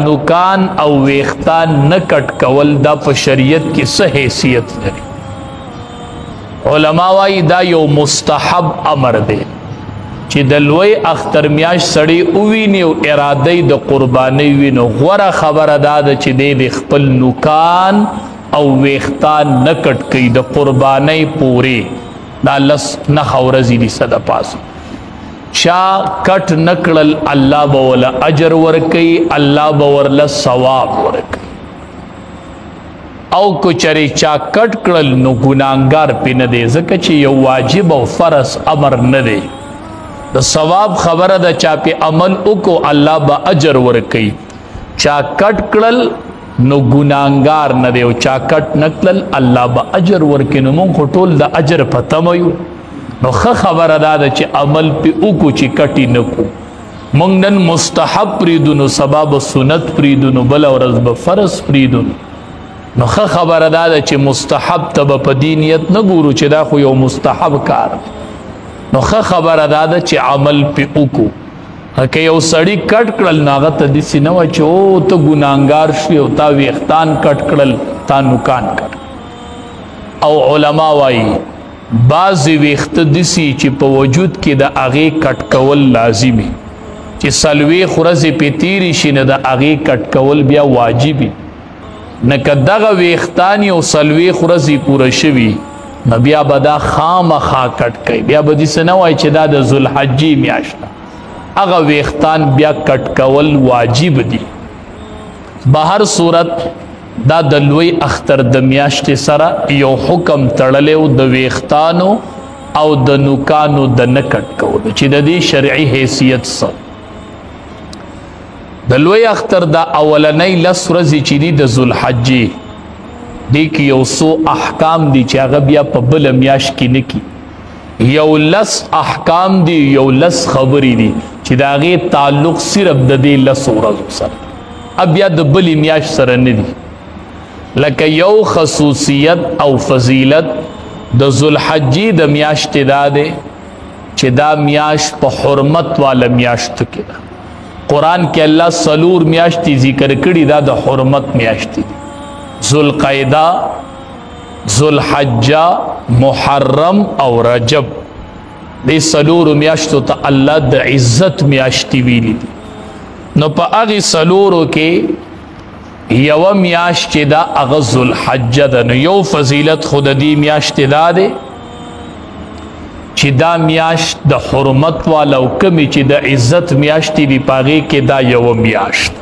نوکان او ویختان نکټ کول دا په شریعت کې څه حیثیت لري؟ علما وايي دا یو مستحب امر دی چې د لوی اختر میاش سړی اوویني او اراده د قرباني وینو. غوره خبره دا ده چې د خپل نوکان او ویختان نکټ کوي د قرباني پوري دا لس نه خورزي دي صدا پاس چا کټ نکړل الله به ولا اجر ورکي، الله به ورله ثواب ورکي. او کو چری چا کټ کړل نو ګناګار پینه دی ځکه چې یو واجب او فرض امر نه دی. د ثواب خبره د چا په عمل وکړو الله به اجر ورکي. چا کټ کړل نو ګناګار نه دی او چا کټ نکړل الله به اجر ورکي. نو مونږ ټول د اجر په تمه یو. نو خبره دا ده چې عمل په وکړو چې کټی نکو. مونږ نن مستحب پریدو نو سبب سنت پریدو نو بل ورځ به فرض پریدو. نو خبره دا ده چې مستحب ته په دینیت نه ګورو چې دا خو یو مستحب کار. نو خبره دا ده چې عمل په وکړو. که یو سړی کټ کړل ناغه ته داسې نه وای چې او ته ګناګار شوې او تا ویښتان کټ کړل تا نوکان کړ. او علما وایي بعضې ویښته داسې چې په وجود کې د هغې کټ کول لازمي چې څلوېښت ورځې پې تېرې شي نه د هغې کټ کول بیا واجبي. نه که دغه ویښتان یو څلوېښت ورځې پوره شوي نو بیا به دا خامخا کټ کوي. بیا به داسې نه وایي چې دا د ذوالحجې میاشت ده، هغه ویښتان بیا کټ کول واجب دي. به هر صورت دا د لوی اختر د میاشتې سره یو حکم تړلی و د ویښتانو او د نوکانو د نه کټ کولو چې د دې شرعي حیثیت څه. د لوی اختر دا اولنۍ لس ورځې چې دي د ذوالحجې دې کې یو څو احکام دي چې هغه بیا په بله میاشت کې نه کي. یو لس احکام دي، یو لس خبرې دي چې د هغې تعلق صرف د دې لسو ورځو سره، بیا د بلې میاشت سره نه دي. لکه یو خصوصیت او فضیلت د ذوالحجې د میاشتې دا دی چې دا میاشت په حرمت والا میاشتو کې ده. قرآن کې الله څلور میاشتې ذکر کړي دا د حرمت میاشتې دي: ذوالقعده، ذوالحجه، محرم او رجب. دې څلورو میاشتو ته الله د عزت میاشتې ویلي دي. نو په هغې څلورو کې یوه میاشت چې دا هغه ذوالحجه ده. نو یو فضیلت خو د دې میاشتې دا دی چې دا میاشت د حرمت والا او کمې چې د عزت میاشتې دي په هغې کې دا یوه میاشت